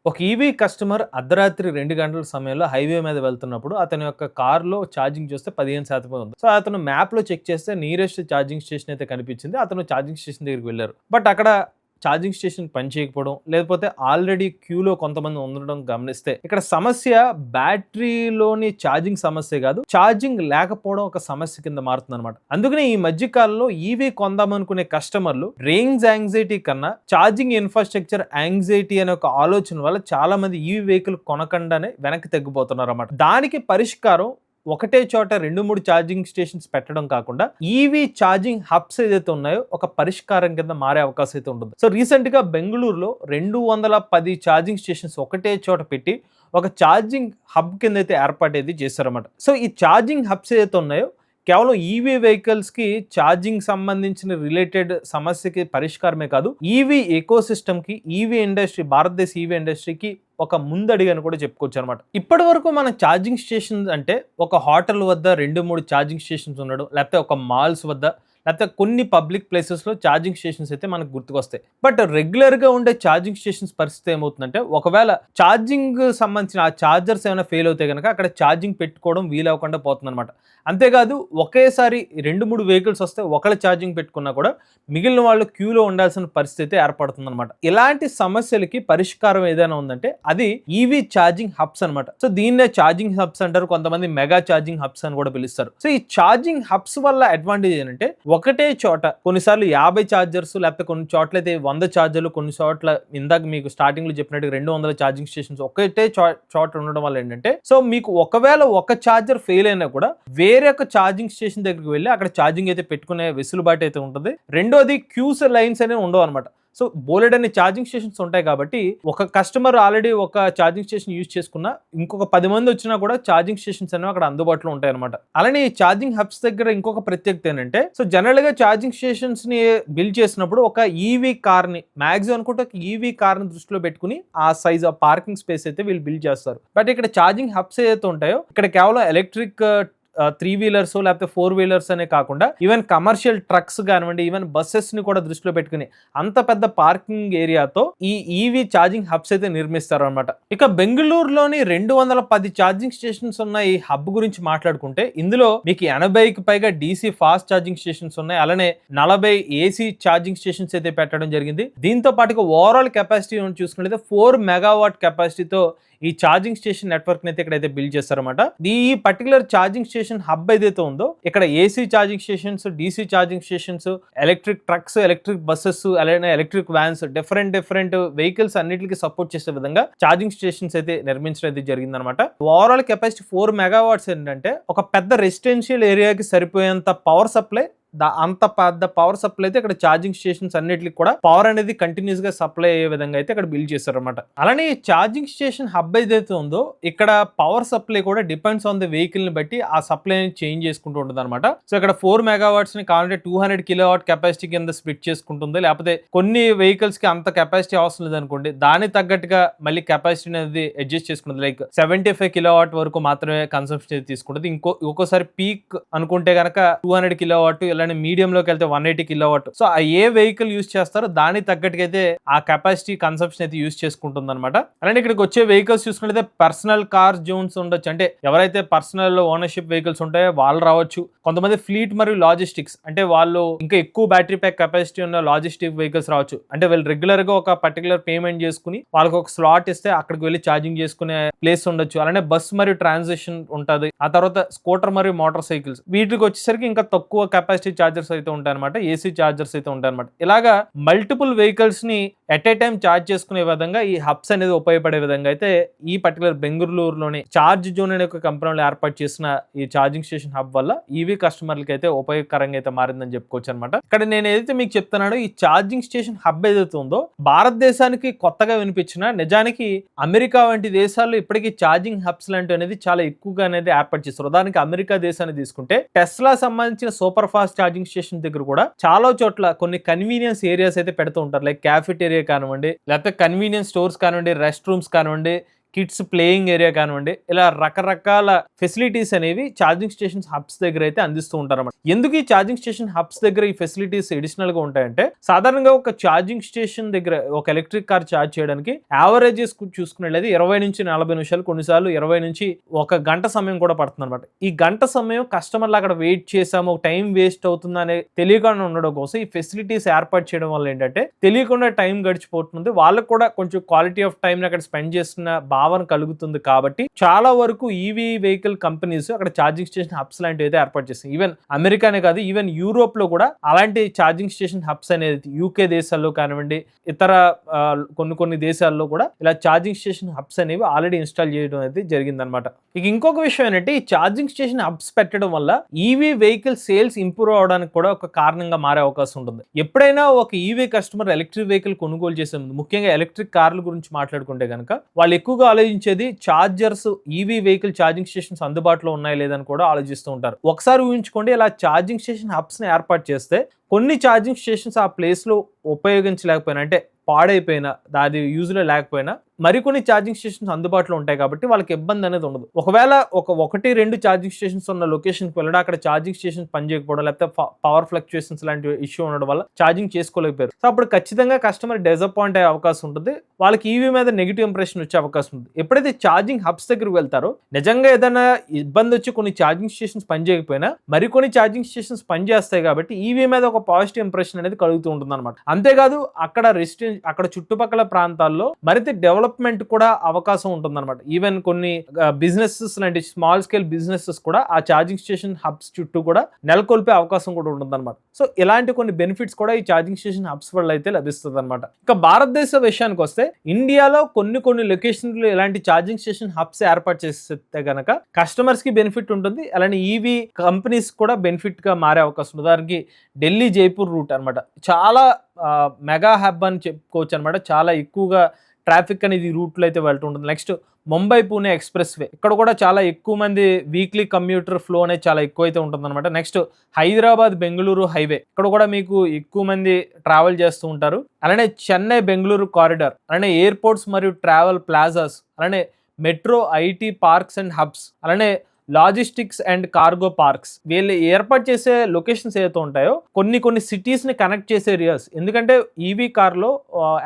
ఒక EV customer అర్ధరాత్రి 2 గంటల సమయంలో హైవే మీద వెళ్తున్నప్పుడు అతని యొక్క కార్‌లో ఛార్జింగ్ చూస్తే 15% ఉంది. సో, అతను మ్యాప్‌లో చెక్ చేస్తే నియరెస్ట్ ఛార్జింగ్ స్టేషన్ అయితే కనిపించింది. అతను ఛార్జింగ్ స్టేషన్ దగ్గరికి వెళ్లారు. బట్ అక్కడ ఛార్జింగ్ స్టేషన్ పని చేయకపోవడం, లేకపోతే ఆల్రెడీ క్యూలో కొంతమంది ఉండడం గమనిస్తే, ఇక్కడ సమస్య బ్యాటరీలోని ఛార్జింగ్ సమస్య కాదు. ఛార్జింగ్ లేకపోవడం ఒక సమస్య కింద మారుతుందన్నమాట. అందుకనే ఈ మధ్య కాలంలో ఈవీ కొందామనుకునే కస్టమర్లు రేంజ్ యాంగ్జైటీ కన్నా ఛార్జింగ్ ఇన్ఫ్రాస్ట్రక్చర్ యాంగ్జైటీ అనే ఒక ఆలోచన వల్ల చాలా మంది ఈవీ వెహికల్ కొనకుండానే వెనక్కి తగ్గిపోతున్నారు అన్నమాట. దానికి పరిష్కారం ఒకటే చోట 2-3 ఛార్జింగ్ స్టేషన్స్ పెట్టడం కాకుండా ఈవీ ఛార్జింగ్ హబ్స్ ఏదైతే ఉన్నాయో ఒక పరిష్కారం కింద మారే అవకాశం అయితే ఉంటుంది. సో రీసెంట్ గా బెంగళూరులో 210 ఛార్జింగ్ స్టేషన్స్ ఒకటే చోట పెట్టి ఒక ఛార్జింగ్ హబ్ కింద అయితే ఏర్పాటు చేశారన్నమాట. సో ఈ ఛార్జింగ్ హబ్స్ ఏదైతే ఉన్నాయో కేవలం ఈవీ వెహికల్స్ కి ఛార్జింగ్ సంబంధించిన రిలేటెడ్ సమస్యకి పరిష్కారమే కాదు, ఈవీ ఎకోసిస్టమ్ కి, ఈవీ ఇండస్ట్రీ, భారతదేశ ఈవీ ఇండస్ట్రీకి ఒక ముందడుగు అని కూడా చెప్పుకోవచ్చు అనమాట. ఇప్పటి వరకు మన ఛార్జింగ్ స్టేషన్ అంటే ఒక హోటల్ వద్ద 2-3 ఛార్జింగ్ స్టేషన్స్ ఉండడం, లేకపోతే ఒక మాల్స్ వద్ద, లేకపోతే కొన్ని పబ్లిక్ ప్లేసెస్లో ఛార్జింగ్ స్టేషన్స్ అయితే మనకు గుర్తుకొస్తాయి. బట్ రెగ్యులర్గా ఉండే ఛార్జింగ్ స్టేషన్స్ పరిస్థితి ఏమవుతుందంటే, ఒకవేళ ఛార్జింగ్ సంబంధించిన ఆ ఛార్జర్స్ ఏమైనా ఫెయిల్ అవుతాయి కనుక అక్కడ ఛార్జింగ్ పెట్టుకోవడం వీలవకుండా పోతుంది అనమాట. అంతేకాదు ఒకేసారి 2-3 వెహికల్స్ వస్తే ఒకళ్ళ ఛార్జింగ్ పెట్టుకున్నా కూడా మిగిలిన వాళ్ళు క్యూలో ఉండాల్సిన పరిస్థితి ఏర్పడుతుంది అనమాట. ఇలాంటి సమస్యలకి పరిష్కారం ఏదైనా ఉందంటే అది ఈవీ ఛార్జింగ్ హబ్స్ అనమాట. సో దీన్నే ఛార్జింగ్ హబ్స్ అంటారు, కొంతమంది మెగా ఛార్జింగ్ హబ్స్ అని కూడా పిలుస్తారు. సో ఈ ఛార్జింగ్ హబ్స్ వల్ల అడ్వాంటేజ్ ఏంటంటే ఒకటే చోట కొన్నిసార్లు 50 ఛార్జర్స్, లేకపోతే కొన్ని చోట్ల అయితే 100 ఛార్జర్లు, కొన్ని చోట్ల ఇందాక మీకు స్టార్టింగ్ లో చెప్పినట్టు 200 ఛార్జింగ్ స్టేషన్స్ ఒకటే చోట ఉండడం వల్ల ఏంటంటే, సో మీకు ఒకవేళ ఒక ఛార్జర్ ఫెయిల్ అయినా కూడా వేరే ఒక ఛార్జింగ్ స్టేషన్ దగ్గరికి వెళ్ళి అక్కడ ఛార్జింగ్ అయితే పెట్టుకునే వెసులుబాటు అయితే ఉంటుంది. రెండోది క్యూస్ లైన్స్ అనేవి ఉండవు అనమాట. సో బోలెడన్ని ఛార్జింగ్ స్టేషన్స్ ఉంటాయి కాబట్టి ఒక కస్టమర్ ఆల్రెడీ ఒక ఛార్జింగ్ స్టేషన్ యూజ్ చేసుకున్నా ఇంకొక 10 మంది వచ్చినా కూడా ఛార్జింగ్ స్టేషన్స్ అనేవి అక్కడ అందుబాటులో ఉంటాయి అనమాట. అలానే ఈ ఛార్జింగ్ హబ్స్ దగ్గర ఇంకొక ప్రత్యేకత ఏంటంటే, సో జనరల్ గా ఛార్జింగ్ స్టేషన్స్ ని బిల్డ్ చేసినప్పుడు ఒక ఈవీ కార్ ని మాక్సిమం అనుకుంటే ఒక ఈవీ కార్ ని దృష్టిలో పెట్టుకుని ఆ సైజ్ ఆఫ్ పార్కింగ్ స్పేస్ అయితే వీళ్ళు బిల్డ్ చేస్తారు. బట్ ఇక్కడ ఛార్జింగ్ హబ్స్ ఏదైతే ఉంటాయో ఇక్కడ కేవలం ఎలక్ట్రిక్ 3 వీలర్స్ లేకపోతే 4 వీలర్స్ అనే కాకుండా ఈవెన్ కమర్షియల్ ట్రక్స్ కానివ్వండి, ఈవెన్ బస్సెస్ ని కూడా దృష్టిలో పెట్టుకుని అంత పెద్ద పార్కింగ్ ఏరియాతో ఈ ఈవీ ఛార్జింగ్ హబ్స్ అయితే నిర్మిస్తారు అనమాట. ఇక బెంగళూరులోని 210 ఛార్జింగ్ స్టేషన్స్ ఉన్న ఈ హబ్ గురించి మాట్లాడుకుంటే ఇందులో మీకు 80కి పైగా డీసీ ఫాస్ట్ ఛార్జింగ్ స్టేషన్స్ ఉన్నాయి. అలానే 40 ఏసీ ఛార్జింగ్ స్టేషన్స్ అయితే పెట్టడం జరిగింది. దీంతో పాటుగా ఓవరాల్ కెపాసిటీ చూసుకుంటే 4 మెగావాట్ కెపాసిటీతో ఈ ఛార్జింగ్ స్టేషన్ నెట్వర్క్ అయితే ఇక్కడైతే బిల్డ్ చేస్తారన్నమాట. ఈ పర్టికులర్ ఛార్జింగ్ స్టేషన్ హబ్ ఏదైతే ఉందో ఇక్కడ AC charging stations, DC charging stations, electric trucks, electric buses, అలానే ఎలక్ట్రిక్ వ్యాన్స్, డిఫరెంట్ వెహికల్స్ అన్నిటికీ సపోర్ట్ చేసే విధంగా ఛార్జింగ్ స్టేషన్స్ అయితే నిర్మించడం అయితే జరిగిందనమాట. ఓవరాల్ కెపాసిటీ 4 మెగావాట్స్ ఏంటంటే ఒక పెద్ద రెసిడెన్షియల్ ఏరియాకి సరిపోయేంత పవర్ సప్లై, అంత పెద్ద పవర్ సప్లై అయితే ఇక్కడ ఛార్జింగ్ స్టేషన్స్ అన్నిటికి కూడా పవర్ అనేది కంటిన్యూస్ గా సప్లై అయ్యే విధంగా అయితే ఇక్కడ బిల్డ్ చేశారు అనమాట. అలానే ఈ ఛార్జింగ్ స్టేషన్ హబ్ ఏదైతే ఉందో ఇక్కడ పవర్ సప్లై కూడా డిపెండ్స్ ఆన్ ది వెహికల్ ని బట్టి ఆ సప్లై చేంజ్ చేసుకుంటూ ఉంటుంది అనమాట. సో ఇక్కడ 4 మెగావాట్స్ ని కావాలంటే 200 కిలోవాట్ కెపాసిటీ కింద స్ప్లిట్ చేసుకుంటుంది, లేకపోతే కొన్ని వెహికల్స్ కి అంత కెపాసిటీ అవసరం లేదు అనుకోండి, దానికి తగ్గట్టుగా మళ్ళీ కెపాసిటీ అనేది అడ్జస్ట్ చేసుకుంటుంది. లైక్ 75 కిలోవాట్ వరకు మాత్రమే కన్సంప్షన్ తీసుకుంటుంది. ఒక్కోసారి పీక్ అనుకుంటే కనుక 200 కిలోవాట్, మీడియం లోకి వెళ్తే 180 కిలోవాట్. సో ఏ వెహికల్ యూజ్ చేస్తారో దానికి తగ్గట్టుగా అయితే ఆ కెపాసిటీ కన్సంప్షన్ అయితే యూజ్ చేసుకుంటుంది అనమాట. అలానే ఇక్కడికి వచ్చే వెహికల్స్ చూసుకుంటే పర్సనల్ కార్ జోన్స్ ఉండొచ్చు, అంటే ఎవరైతే పర్సనల్ ఓనర్షిప్ వెహికల్స్ ఉంటాయో వాళ్ళు రావచ్చు. కొంతమంది ఫ్లీట్ మరియు లాజిస్టిక్స్ అంటే వాళ్ళు ఇంకా ఎక్కువ బ్యాటరీ ప్యాక్ కెపాసిటీ ఉన్న లాజిస్టిక్ వెహికల్స్ రావచ్చు. అంటే వీళ్ళు రెగ్యులర్ గా ఒక పర్టికులర్ పేమెంట్ చేసుకుని వాళ్ళకి ఒక స్లాట్ ఇస్తే అక్కడికి వెళ్ళి ఛార్జింగ్ చేసుకునే ప్లేస్ ఉండొచ్చు. అలానే బస్ మరియు ట్రాన్సిషన్ ఉంటుంది. ఆ తర్వాత స్కూటర్ మరియు మోటార్ సైకిల్స్, వీటికి వచ్చేసరికి ఇంకా తక్కువ కెపాసిటీ ఛార్జర్స్ అయితే ఉంటాయన్నమాట, ఏసీ ఛార్జర్స్ అయితే ఉంటాయన్నమాట. ఇలాగా మల్టిపుల్ వెహికల్స్ ని ఎట్ ఏ టైం ఛార్జ్ చేసుకునే విధంగా ఈ హబ్స్ అనేది ఉపయోగపడే విధంగా అయితే ఈ పర్టికులర్ బెంగళూరులోని ఛార్జ్ జోన్ అనే ఒక కంపెనీలో ఏర్పాటు చేసిన ఈ ఛార్జింగ్ స్టేషన్ హబ్ వల్ల ఈవీ కస్టమర్లకి అయితే ఉపయోగకరంగా అయితే మారిందని చెప్పుకోవచ్చు అనమాట. ఇక్కడ నేను ఏదైతే మీకు చెప్తున్నానో ఈ ఛార్జింగ్ స్టేషన్ హబ్ ఏదైతే ఉందో భారతదేశానికి కొత్తగా వినిపించిన, నిజానికి అమెరికా వంటి దేశాల్లో ఇప్పటికీ ఛార్జింగ్ హబ్స్ లాంటివి అనేది చాలా ఎక్కువగా అనేది ఏర్పాటు చేస్తారు. ఉదాహరణకి అమెరికా దేశాన్ని తీసుకుంటే టెస్లా సంబంధించిన సూపర్ ఫాస్ట్ ఛార్జింగ్ స్టేషన్ దగ్గర కూడా చాలా చోట్ల కొన్ని కన్వీనియన్స్ ఏరియాస్ అయితే పెడుతూ ఉంటారు. లైక్ క్యాఫెటేరియా కానివ్వండి, లేకపోతే కన్వీనియన్స్ స్టోర్స్ కానివ్వండి, రెస్ట్ రూమ్స్ కానివ్వండి, కిడ్స్ ప్లేయింగ్ ఏరియా కానివ్వండి, ఇలా రకరకాల ఫెసిలిటీస్ అనేవి ఛార్జింగ్ స్టేషన్స్ హబ్స్ దగ్గర అయితే అందిస్తూ ఉంటారు అన్నమాట. ఎందుకు ఈ ఛార్జింగ్ స్టేషన్ హబ్స్ దగ్గర ఈ ఫెసిలిటీస్ అడిషనల్ గా ఉంటాయంటే, సాధారణంగా ఒక ఛార్జింగ్ స్టేషన్ దగ్గర ఒక ఎలక్ట్రిక్ కార్ ఛార్జ్ చేయడానికి యావరేజెస్ చూసుకునేది 20 నుంచి 40 నిమిషాలు, కొన్నిసార్లు 20 నుంచి 1 గంట సమయం కూడా పడుతుంది అనమాట. ఈ గంట సమయం కస్టమర్లు అక్కడ వెయిట్ చేసాము, టైం వేస్ట్ అవుతుందనే తెలియకుండా ఉండడం కోసం ఈ ఫెసిలిటీస్ ఏర్పాటు చేయడం వల్ల ఏంటంటే తెలియకుండా టైం గడిచిపోతుంది, వాళ్ళకు కూడా కొంచెం క్వాలిటీ ఆఫ్ టైం అక్కడ స్పెండ్ చేస్తున్న భావన కలుగుతుంది. కాబట్టి చాలా వరకు ఈవీ వెహికల్ కంపెనీస్ అక్కడ ఛార్జింగ్ స్టేషన్ హబ్స్ లాంటివి అయితే ఏర్పాటు చేస్తాయి. ఈవెన్ అమెరికానే కాదు, ఈవెన్ యూరోప్ లో కూడా అలాంటి ఛార్జింగ్ స్టేషన్ హబ్స్ అనేది యూకే దేశాల్లో కానివ్వండి, ఇతర కొన్ని దేశాల్లో కూడా ఇలా ఛార్జింగ్ స్టేషన్ హబ్స్ అనేవి ఆల్రెడీ ఇన్స్టాల్ చేయడం అయితే జరిగిందనమాట. ఇక ఇంకొక విషయం ఏంటంటే, ఈ ఛార్జింగ్ స్టేషన్ హబ్స్ పెట్టడం వల్ల ఈవీ వెహికల్ సేల్స్ ఇంప్రూవ్ అవడానికి కూడా ఒక కారణంగా మారే అవకాశం ఉంటుంది. ఎప్పుడైనా ఒక ఈవీ కస్టమర్ ఎలక్ట్రిక్ వెహికల్ కొనుగోలు చేసే ముందు, ముఖ్యంగా ఎలక్ట్రిక్ కార్ల గురించి మాట్లాడుకుంటే కనుక, వాళ్ళు ఎక్కువగా ఆలోచించేది chargers, EV vehicle charging stations అందుబాటులో ఉన్నాయా లేదని కూడా ఆలోచిస్తూ ఉంటారు. ఒకసారి ఊహించుకోండి, ఇలా ఛార్జింగ్ స్టేషన్ హబ్స్ ని ఏర్పాటు చేస్తే కొన్ని ఛార్జింగ్ స్టేషన్స్ ఆ ప్లేస్ లో ఉపయోగించలేకపోయినా, అంటే పాడైపోయినా, దాని యూజ్ లో లేకపోయినా మరికొన్ని ఛార్జింగ్ స్టేషన్స్ అందుబాటులో ఉంటాయి కాబట్టి వాళ్ళకి ఇబ్బంది అనేది ఉండదు. ఒకవేళ 1-2 ఛార్జింగ్ స్టేషన్స్ ఉన్న లొకేషన్కి వెళ్ళడం, అక్కడ ఛార్జింగ్ స్టేషన్స్ పనిచేయకపోవడం, లేకపోతే పవర్ ఫ్లక్చుయేషన్స్ లాంటి ఇష్యూ ఉండడం వల్ల ఛార్జింగ్ చేసుకోలేకపోయారు. సో అప్పుడు ఖచ్చితంగా కస్టమర్ డిసప్పాయింట్ అయ్యే అవకాశం ఉంటుంది, వాళ్ళకి ఈవీ మీద నెగిటివ్ ఇంప్రెషన్ వచ్చే అవకాశం ఉంది. ఎప్పుడైతే ఛార్జింగ్ హబ్స్ దగ్గరికి వెళ్తారో, నిజంగా ఏదైనా ఇబ్బంది వచ్చి కొన్ని ఛార్జింగ్ స్టేషన్స్ పనిచేయకపోయినా మరికొన్ని ఛార్జింగ్ స్టేషన్స్ పనిచేస్తాయి కాబట్టి ఈవీ మీద ఒక పాజిటివ్ ఇంప్రెషన్ అనేది కలుగుతూ ఉంటుంది అనమాట. అంతేకాదు అక్కడ చుట్టుపక్కల ప్రాంతాల్లో మరింత డెవలప్మెంట్ కూడా అవకాశం ఉంటుంది అనమాట. ఈవెన్ కొన్ని బిజినెసెస్ లాంటి స్మాల్ స్కేల్ బిజినెసెస్ కూడా ఆ ఛార్జింగ్ స్టేషన్ హబ్స్ చుట్టూ కూడా నెలకొల్పే అవకాశం కూడా ఉంటుంది అనమాట. సో ఇలాంటి కొన్ని బెనిఫిట్స్ కూడా ఈ ఛార్జింగ్ స్టేషన్ హబ్స్ వల్ల అయితే లభిస్తుంది అనమాట. ఇక భారతదేశ విషయానికి వస్తే, ఇండియాలో కొన్ని లొకేషన్లు ఇలాంటి ఛార్జింగ్ స్టేషన్ హబ్స్ ఏర్పాటు చేస్తే గనక కస్టమర్స్ కి బెనిఫిట్ ఉంటుంది, అలానే ఈవీ కంపెనీస్ కూడా బెనిఫిట్ గా మారే అవకాశం ఉంది. దానికి ఢిల్లీ జైపూర్ రూట్ అనమాట చాలా మెగా హబ్ అని చెప్పుకోవచ్చు అనమాట. చాలా ఎక్కువగా ట్రాఫిక్ అనేది రూట్లో అయితే వెళ్తుంటుంది. Next Mumbai Pune expressway, ఇక్కడ కూడా చాలా ఎక్కువ మంది వీక్లీ కమ్యూటర్ ఫ్లో అనేది చాలా ఎక్కువ అయితే ఉంటుంది అనమాట. నెక్స్ట్ హైదరాబాద్ బెంగళూరు హైవే, ఇక్కడ కూడా మీకు ఎక్కువ మంది ట్రావెల్ చేస్తూ ఉంటారు. అలానే చెన్నై బెంగళూరు కారిడార్, అలానే ఎయిర్పోర్ట్స్ మరియు ట్రావెల్ ప్లాజాస్, అలానే metro, IT parks and hubs, అలానే లాజిస్టిక్స్ అండ్ కార్గో పార్క్స్, వీళ్ళు ఏర్పాటు చేసే లొకేషన్స్ ఏదైతే ఉంటాయో కొన్ని సిటీస్ ని కనెక్ట్ చేసే ఏరియాస్. ఎందుకంటే ఈవీ కార్ లో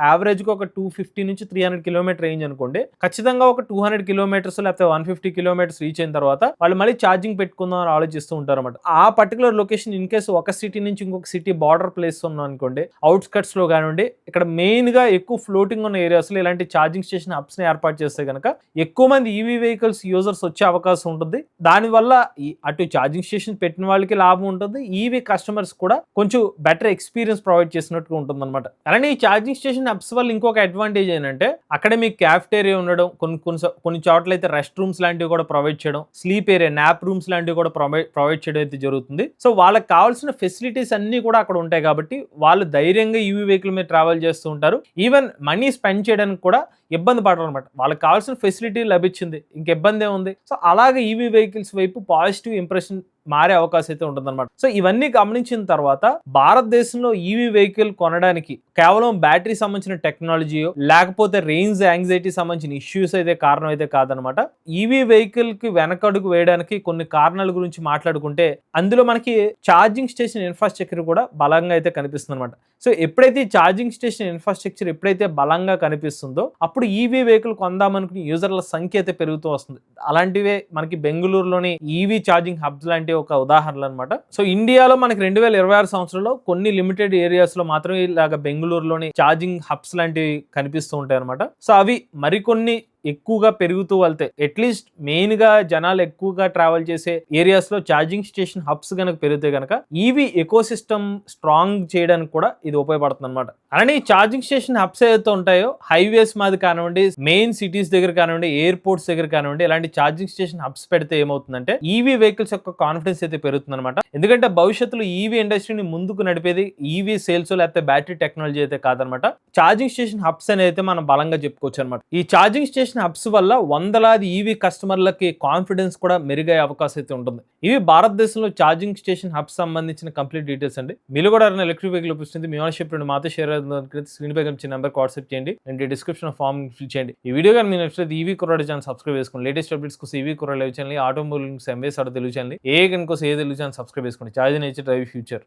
యావరేజ్ గా ఒక 250 నుంచి 300 కిలోమీటర్ రేంజ్ అనుకోండి, ఖచ్చితంగా ఒక 200 కిలోమీటర్స్ లేకపోతే 150 కిలోమీటర్స్ రీచ్ అయిన తర్వాత వాళ్ళు మళ్ళీ ఛార్జింగ్ పెట్టుకుందాం అని ఆలోచిస్తూ ఉంటారు అనమాట. ఆ పర్టికులర్ లొకేషన్ ఇన్ కేసు ఒక సిటీ నుంచి ఇంకొక సిటీ బార్డర్ ప్లేస్ ఉన్నాం అనుకోండి, అవుట్స్కట్స్ లో కానివ్వండి, ఇక్కడ మెయిన్ గా ఎక్కువ ఫ్లోటింగ్ ఉన్న ఏరియాస్ లో ఇలాంటి ఛార్జింగ్ స్టేషన్ హబ్స్ ని ఏర్పాటు చేస్తే కనుక ఎక్కువ మంది ఈవీ వెహికల్స్ యూజర్స్ వచ్చే అవకాశం ఉంటుంది. దానివల్ల అటు ఛార్జింగ్ స్టేషన్ పెట్టిన వాళ్ళకి లాభం ఉంటుంది, ఈవీ కస్టమర్స్ కూడా కొంచెం బెటర్ ఎక్స్పీరియన్స్ ప్రొవైడ్ చేసినట్టుగా ఉంటుంది అనమాట. అలానే ఈ ఛార్జింగ్ స్టేషన్ హబ్స్ వల్ల ఇంకొక అడ్వాంటేజ్ ఏంటంటే, అక్కడ మీకు క్యాఫ్టేరియా ఉండడం, కొన్ని చోట్ల అయితే రెస్ట్ రూమ్స్ లాంటివి కూడా ప్రొవైడ్ చేయడం, స్లీప్ ఏరియా, నాప్ రూమ్స్ లాంటివి కూడా ప్రొవైడ్ చేయడం అయితే జరుగుతుంది. సో వాళ్ళకి కావాల్సిన ఫెసిలిటీస్ అన్ని కూడా అక్కడ ఉంటాయి కాబట్టి వాళ్ళు ధైర్యంగా ఈవీ వెహికల్ మీద ట్రావెల్ చేస్తూ ఉంటారు. ఈవెన్ మనీ స్పెండ్ చేయడానికి కూడా ఇబ్బంది పడరు అనమాట. వాళ్ళకి కావాల్సిన ఫెసిలిటీ లభించింది, ఇంక ఇబ్బంది ఏముంది. సో అలాగే ఈవీ వెహికల్స్ వైపు పాజిటివ్ ఇంప్రెషన్ మారే అవకాశం అయితే ఉంటుందన్నమాట. సో ఇవన్నీ గమనించిన తర్వాత భారతదేశంలో ఈవీ వెహికల్ కొనడానికి కేవలం బ్యాటరీ సంబంధించిన టెక్నాలజీ లేకపోతే రేంజ్ యాంగ్జైటీ సంబంధించిన ఇష్యూస్ అయితే కారణం అయితే కాదనమాట. ఈవీ వెహికల్ కి వెనకడుగు వేయడానికి కొన్ని కారణాల గురించి మాట్లాడుకుంటే, అందులో మనకి ఛార్జింగ్ స్టేషన్ ఇన్ఫ్రాస్ట్రక్చర్ కూడా బలంగా అయితే కనిపిస్తుంది అనమాట. సో ఎప్పుడైతే ఛార్జింగ్ స్టేషన్ ఇన్ఫ్రాస్ట్రక్చర్ ఎప్పుడైతే బలంగా కనిపిస్తుందో, అప్పుడు ఈవీ వెహికల్ కొందామనుకుని యూజర్ల సంఖ్య అయితే పెరుగుతూ వస్తుంది. అలాంటివే మనకి బెంగళూరులోని ఈవీ ఛార్జింగ్ హబ్స్ లాంటి ఒక ఉదాహరణ అనమాట. సో ఇండియాలో మనకి 2026 సంవత్సరంలో కొన్ని లిమిటెడ్ ఏరియాస్ లో మాత్రమే ఇలాగ బెంగళూరులోని ఛార్జింగ్ హబ్స్ లాంటివి కనిపిస్తూ ఉంటాయి అనమాట. సో అవి మరికొన్ని ఎక్కువగా పెరుగుతూ వెళ్తాయి. అట్లీస్ట్ మెయిన్ గా జనాలు ఎక్కువగా ట్రావెల్ చేసే ఏరియాస్ లో ఛార్జింగ్ స్టేషన్ హబ్స్ కనుక పెరిగితే కనుక ఈవీ ఎకోసిస్టమ్ స్ట్రాంగ్ చేయడానికి కూడా ఇది ఉపయోగపడుతుంది అనమాట. అలానే ఈ ఛార్జింగ్ స్టేషన్ హబ్స్ ఏదైతే ఉంటాయో, హైవేస్ మీద కానివ్వండి, మెయిన్ సిటీస్ దగ్గర కానివ్వండి, ఎయిర్పోర్ట్స్ దగ్గర కానివ్వండి, ఇలాంటి ఛార్జింగ్ స్టేషన్ హబ్స్ పెడితే ఏమవుతుందంటే ఈవీ వెహికల్స్ యొక్క కాన్ఫిడెన్స్ అయితే పెరుగుతుంది అనమాట. ఎందుకంటే భవిష్యత్తులో ఈవీ ఇండస్ట్రీని ముందుకు నడిపేది ఈవీ సేల్స్ లేకపోతే బ్యాటరీ టెక్నాలజీ అయితే కాదనమాట, ఛార్జింగ్ స్టేషన్ హబ్స్ అనేది మనం బలంగా చెప్పుకోవచ్చు అనమాట. ఈ ఛార్జింగ్ స్టేషన్ స్టేషన్ హబ్స్ వల్ల వందలాది ఈవీ కస్టమర్లకి కాన్ఫిడెన్స్ కూడా మెరుగయ్యే అవకాశం అయితే ఉంటుంది. ఇవి భారతదేశంలో ఛార్జింగ్ స్టేషన్ హబ్స్ సంబంధించిన కంప్లీట్ డీటెయిల్స్ అండి. మీరు కూడా ఎలక్ట్రిక్ వెహికల్ ఉపయోగిస్తుంది, మీ ఓనర్షిప్ మాతో షేర్ అవుతుంది. స్క్రీన్ పై కనిపించే నెంబర్కి వాట్సాప్ చేయండి అండ్ డిస్క్రిప్షన్ ఫామ్ ఫిల్ చేయండి. ఈ వీడియో కానీ మీరు నచ్చితే ఈవీ కుర్రాడు ఛానల్ సబ్స్క్రైబ్ చేసుకోండి. లేటెస్ట్ అప్డేట్స్ కోసం ఈవీ కుర్రాడు live channel, automobile MBS auto Telugu channel, ఏ గన్ కోసం ఏ తెలుగు ఛానల్ సబ్స్క్రైబ్ చేసుకోండి. Charge nature drive future.